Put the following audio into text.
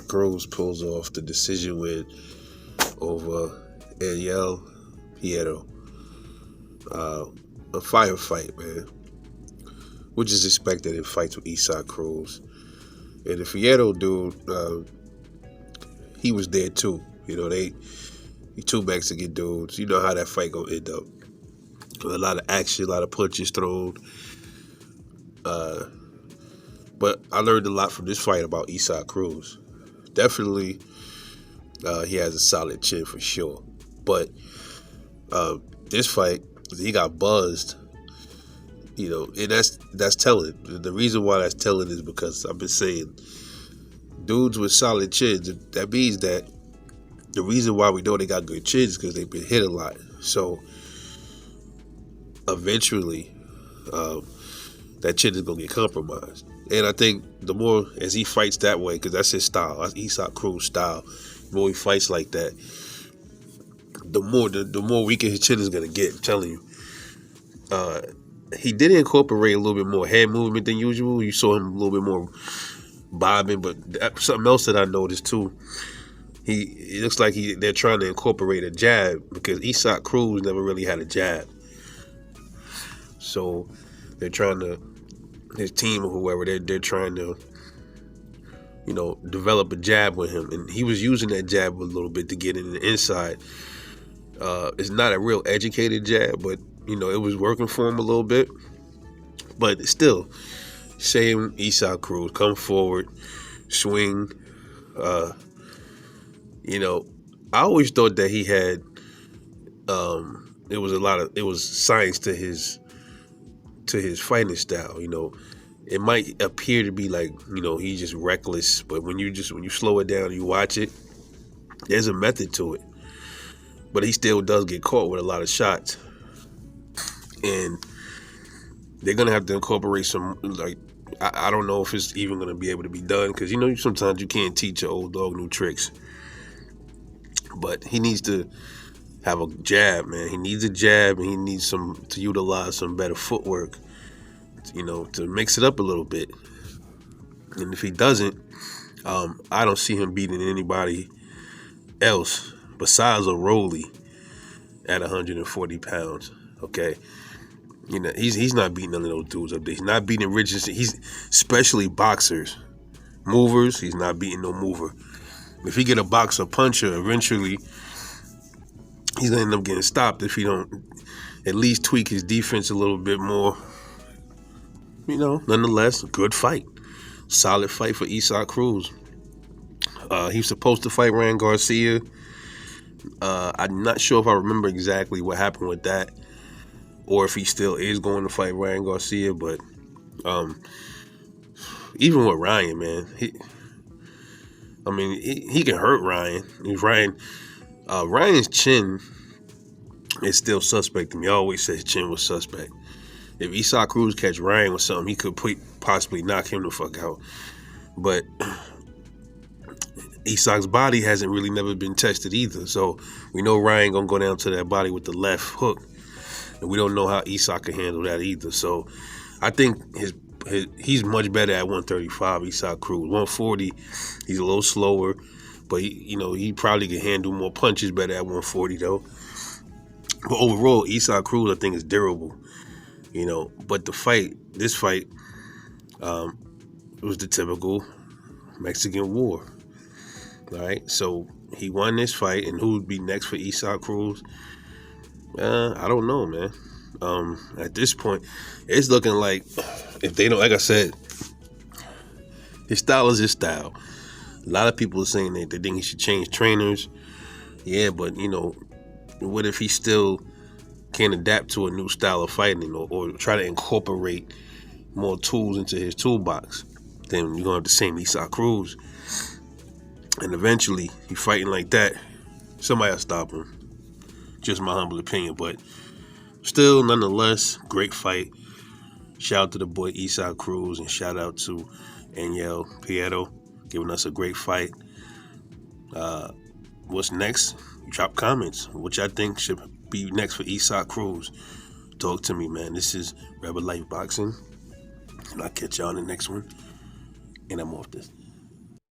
Cruz pulls off the decision win over Fierro. A firefight, man, which is expected in fights with Cruz. And the Fierro dude, he was there too. You know, he two Mexican dudes. You know how that fight gonna end up. A lot of action, a lot of punches thrown. But I learned a lot from this fight about Cruz. Definitely, he has a solid chin for sure. But this fight, he got buzzed. You know, and that's telling. The reason why that's telling is because I've been saying dudes with solid chins. That means that the reason why we know they got good chins is because they've been hit a lot. So eventually, that chin is gonna get compromised. And I think the more as he fights that way, because that's his style, that's Cruz style. The more he fights like that, the more weaker his chin is gonna get. I'm telling you. He did incorporate a little bit more hand movement than usual. You saw him a little bit more bobbing, but something else that I noticed too. It looks like they're trying to incorporate a jab because Cruz never really had a jab. So they're trying to, his team or whoever, they're trying to, you know, develop a jab with him, and he was using that jab a little bit to get in the inside. It's not a real educated jab, but you know, it was working for him a little bit. But still, same Cruz, come forward, swing. You know, I always thought that he had, it was science to his fighting style. You know, it might appear to be like, you know, he's just reckless, but when you slow it down and you watch it, there's a method to it. But he still does get caught with a lot of shots. And they're going to have to incorporate some, like, I don't know if it's even going to be able to be done because, you know, sometimes you can't teach an old dog new tricks. But he needs to have a jab, man. He needs a jab, and he needs to utilize some better footwork, you know, to mix it up a little bit. And if he doesn't, I don't see him beating anybody else besides a Rolly at 140 pounds, okay? You know, he's not beating none of those dudes up there. He's not beating Richardson. He's especially boxers. Movers, he's not beating no mover. If he get a boxer puncher, eventually he's going to end up getting stopped if he don't at least tweak his defense a little bit more. You know, nonetheless, good fight. Solid fight for Cruz. He was supposed to fight Ryan Garcia. I'm not sure if I remember exactly what happened with that, or if he still is going to fight Ryan Garcia. But even with Ryan, man, he can hurt Ryan. Ryan's chin is still suspect to me. I always say his chin was suspect. If Cruz catch Ryan with something, he could possibly knock him the fuck out. But Isak's body hasn't really never been tested either. So we know Ryan gonna go down to that body with the left hook. And we don't know how Isak can handle that either. So I think he's much better at 135, Cruz. 140, he's a little slower. But, he probably can handle more punches better at 140, though. But overall, Cruz, I think, is durable. But this fight, it was the typical Mexican war. All right, so he won this fight, and who would be next for Cruz? I don't know, man. At this point, it's looking like if they don't, like I said, his style is his style. A lot of people are saying that they think he should change trainers. Yeah, but what if he still can't adapt to a new style of fighting or try to incorporate more tools into his toolbox? Then you're gonna have the same Cruz. And eventually, he fighting like that, somebody will stop him. Just my humble opinion, but still, nonetheless, great fight. Shout out to the boy Cruz, and shout out to Fierro giving us a great fight. What's next? Drop comments. What y'all think should be next for Cruz? Talk to me, man. This is Rebel Life Boxing, and I'll catch y'all on the next one. And I'm off this.